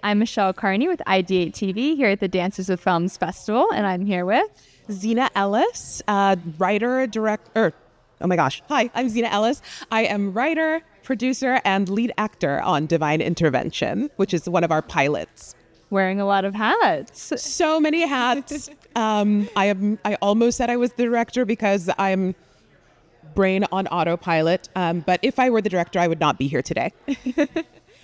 I'm Michelle Carney with IdeateTV here at the Dances with Films Festival, and I'm here with Zina Ellis, writer, director. Oh my gosh. Hi, I'm Zina Ellis. I am writer, producer, and lead actor on Divine Intervention, which is one of our pilots. wearing a lot of hats. So many hats. I almost said I was the director because I'm brain on autopilot. But if I were the director, I would not be here today.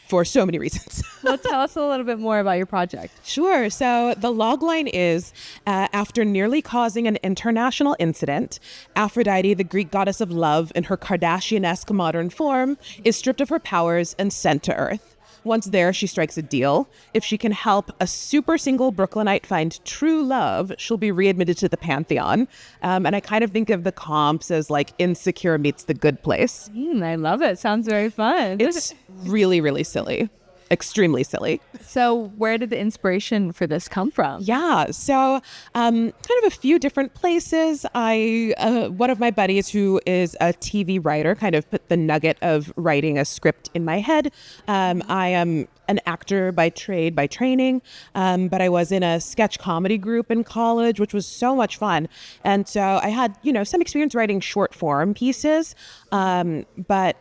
For so many reasons. Well, tell us a little bit more about your project. Sure. So the logline is, after nearly causing an international incident, Aphrodite, the Greek goddess of love in her Kardashian-esque modern form, is stripped of her powers and sent to Earth. Once there, she strikes a deal. If she can help a super single Brooklynite find true love, she'll be readmitted to the Pantheon. And I kind of think of the comps as like Insecure meets The Good Place. I love it. Sounds very fun. It's really, really silly. Extremely silly. So where did the inspiration for this come from? Yeah, so kind of a few different places. One of my buddies who is a TV writer kind of put the nugget of writing a script in my head. I am an actor by trade, by training, but I was in a sketch comedy group in college, which was so much fun. And so I had, some experience writing short form pieces. But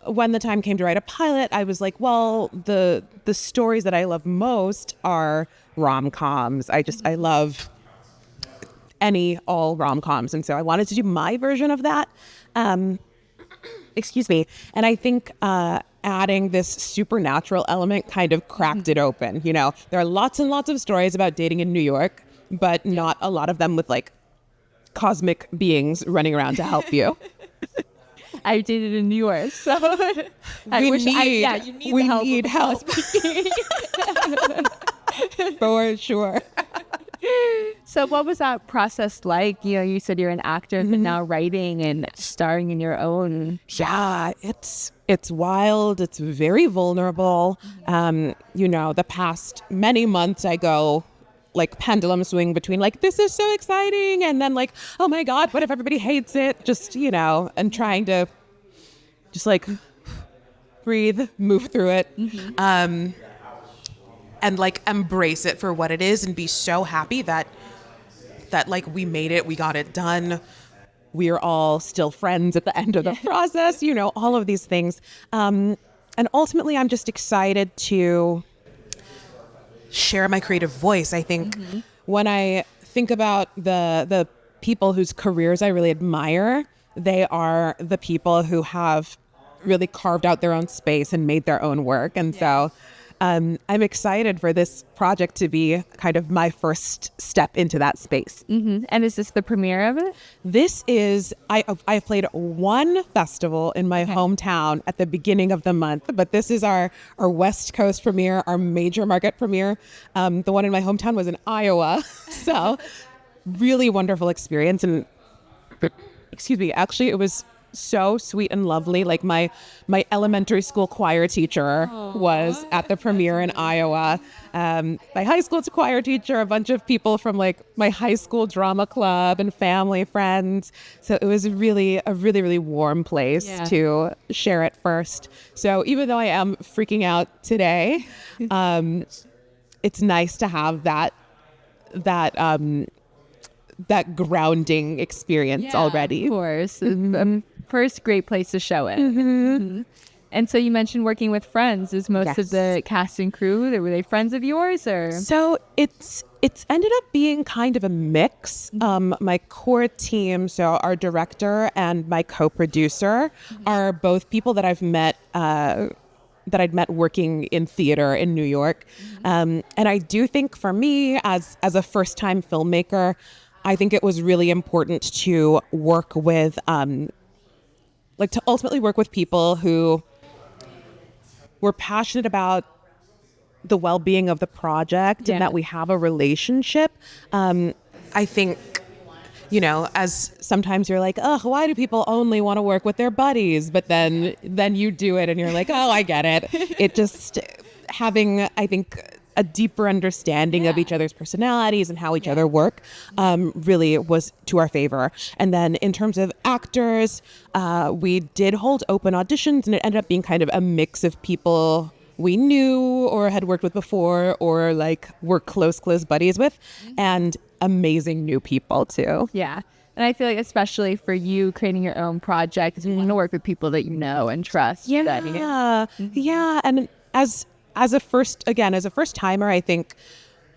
when the time came to write a pilot, I was like, well, the stories that I love most are rom-coms. I love all rom-coms. And so I wanted to do my version of that. Excuse me. And I think adding this supernatural element kind of cracked it open. There are lots and lots of stories about dating in New York, but not a lot of them with like cosmic beings running around to help you. I dated in New York, so you need help. For sure. So what was that process like? You said you're an actor, but now writing and starring in your own. Yeah, it's wild. It's very vulnerable. The past many months I go like pendulum swing between like, this is so exciting. And then like, oh my God, what if everybody hates it? Just, and trying to just like breathe, move through it. And like embrace it for what it is and be so happy that like we made it, we got it done. We are all still friends at the end of the process, all of these things. And ultimately I'm just excited to share my creative voice. I think when I think about the people whose careers I really admire, they are the people who have really carved out their own space and made their own work. And so I'm excited for this project to be kind of my first step into that space. And is this the premiere of it? This is, I've played one festival in my hometown at the beginning of the month, but this is our West Coast premiere, our major market premiere. The one in my hometown was in Iowa. So really wonderful experience. And excuse me, actually it was so sweet and lovely. Like my elementary school choir teacher was at the premiere in Iowa. My high school choir teacher, a bunch of people from like my high school drama club and family, friends. So it was a really, really warm place to share it first. So even though I am freaking out today, it's nice to have that grounding experience already. Of course. First great place to show it. And so you mentioned working with friends. Is most of the cast and crew, were they friends of yours or? So it's ended up being kind of a mix. My core team, so our director and my co-producer are both people that I've met that I'd met working in theater in New York. And I do think for me as a first-time filmmaker, I think it was really important to work with, to ultimately work with people who were passionate about the well-being of the project and that we have a relationship. I think, as sometimes you're like, oh, why do people only want to work with their buddies? But then you do it and you're like, oh, I get it. It just having, I think, a deeper understanding of each other's personalities and how each other work really was to our favor. And then in terms of actors, we did hold open auditions, and it ended up being kind of a mix of people we knew or had worked with before or like were close buddies with, and amazing new people too. Yeah. And I feel like especially for you creating your own project, you want to work with people that you know and trust. Yeah. Yeah. And as a first timer, I think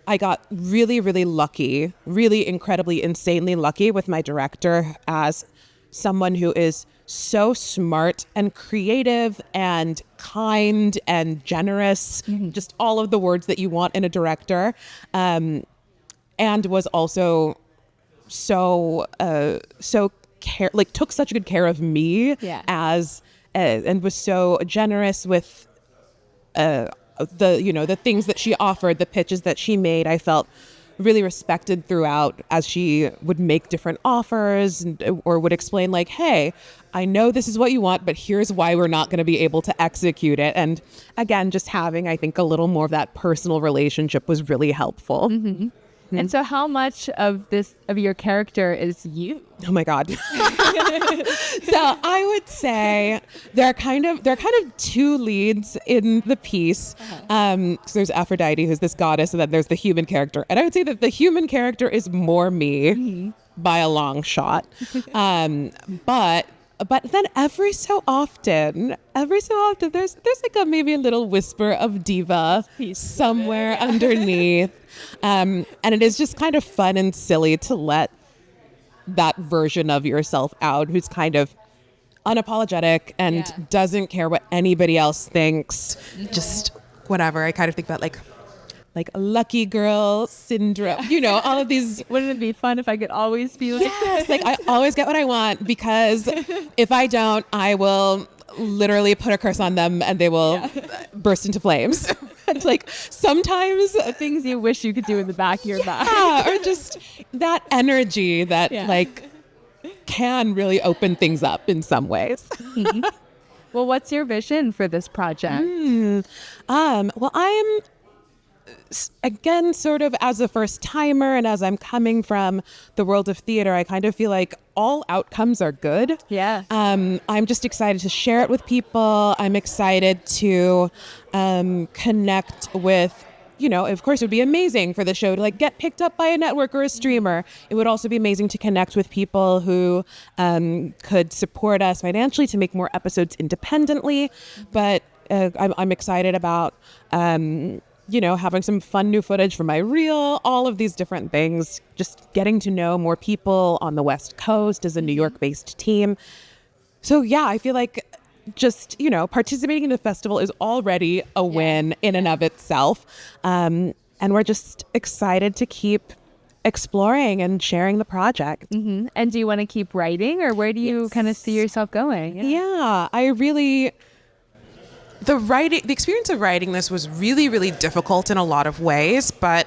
I got really, really lucky, really incredibly, insanely lucky with my director as someone who is so smart and creative and kind and generous, just all of the words that you want in a director, and was also took such good care of me and was so generous with the things that she offered, the pitches that she made. I felt really respected throughout as she would make different offers or would explain like, hey, I know this is what you want, but here's why we're not going to be able to execute it. And again, just having, I think, a little more of that personal relationship was really helpful. And so how much of your character is you? Oh my God. So I would say there are kind of two leads in the piece. So there's Aphrodite, who's this goddess, and then there's the human character. And I would say that the human character is more me by a long shot. But then every so often, there's like maybe a little whisper of diva somewhere underneath. And it is just kind of fun and silly to let that version of yourself out who's kind of unapologetic and doesn't care what anybody else thinks. Just whatever. I kind of think about like a lucky girl syndrome, all of these. Wouldn't it be fun if I could always be like yes, like I always get what I want, because if I don't, I will literally put a curse on them and they will burst into flames. And like sometimes things you wish you could do in the back of your back. Or just that energy that like can really open things up in some ways. Well, what's your vision for this project? Well, I'm again, sort of as a first timer and as I'm coming from the world of theater, I kind of feel like all outcomes are good. Yeah. I'm just excited to share it with people. I'm excited to connect with, of course, it would be amazing for the show to like get picked up by a network or a streamer. It would also be amazing to connect with people who could support us financially to make more episodes independently. But I'm excited about having some fun new footage for my reel, all of these different things, just getting to know more people on the West Coast as a New York-based team. So yeah, I feel like just, participating in the festival is already a win in and of itself. And we're just excited to keep exploring and sharing the project. And do you want to keep writing, or where do you kind of see yourself going? Yeah, I really... The experience of writing this was really, really difficult in a lot of ways, but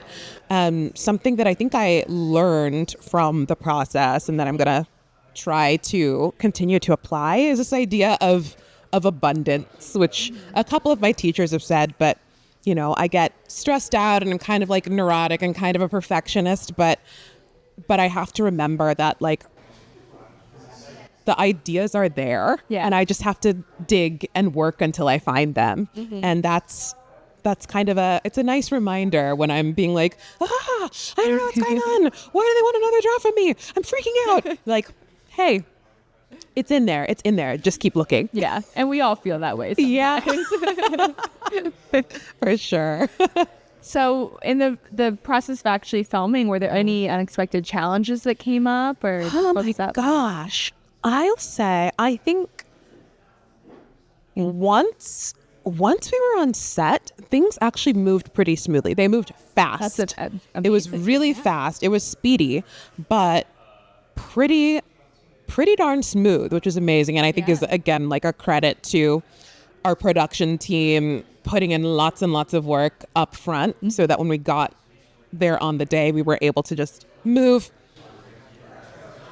something that I think I learned from the process and that I'm going to try to continue to apply is this idea of abundance, which a couple of my teachers have said, but I get stressed out and I'm kind of like neurotic and kind of a perfectionist, but I have to remember that like the ideas are there and I just have to dig and work until I find them. And that's kind of it's a nice reminder when I'm being like, I don't know what's going on. Why do they want another draft from me? I'm freaking out. Like, hey, it's in there. It's in there. Just keep looking. Yeah. And we all feel that way sometimes. Yeah. For sure. So in the process of actually filming, were there any unexpected challenges that came up, or oh my gosh, I'll say I think once we were on set, things actually moved pretty smoothly. They moved fast. That's it was really fast. It was speedy, but pretty darn smooth, which is amazing. And I think is, again, like a credit to our production team putting in lots and lots of work up front so that when we got there on the day, we were able to just move,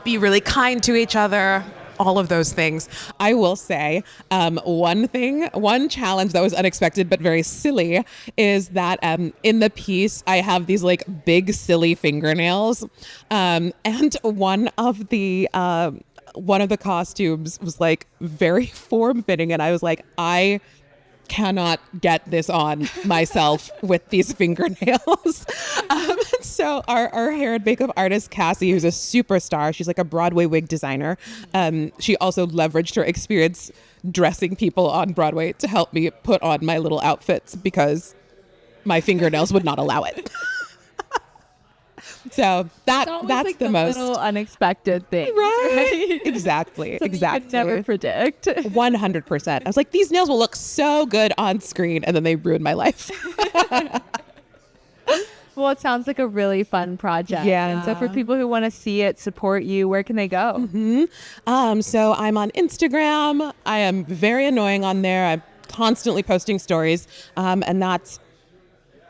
be really kind to each other, all of those things. I will say one challenge that was unexpected but very silly is that in the piece, I have these like big silly fingernails, and one of the costumes was like very form-fitting, and I was like, I cannot get this on myself with these fingernails. So our hair and makeup artist, Cassie, who's a superstar, she's like a Broadway wig designer. She also leveraged her experience dressing people on Broadway to help me put on my little outfits because my fingernails would not allow it. So that's like the most little unexpected thing, right? Exactly. You could never predict. 100%. I was like, these nails will look so good on screen, and then they ruined my life. Well, it sounds like a really fun project. Yeah. And so for people who want to see it, support you, where can they go? So I'm on Instagram. I am very annoying on there. I'm constantly posting stories, and that's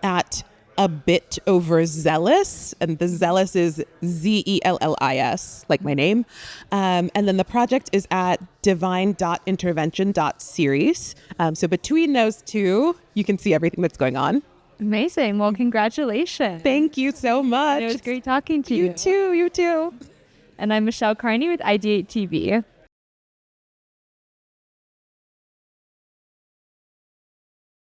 at a bit over zealous, and the zealous is ZELLIS, like my name. And then the project is at divine.intervention.series. So between those two, you can see everything that's going on. Amazing. Well, congratulations. Thank you so much. It was great talking to you. You too. And I'm Michelle Carney with IdeateTV.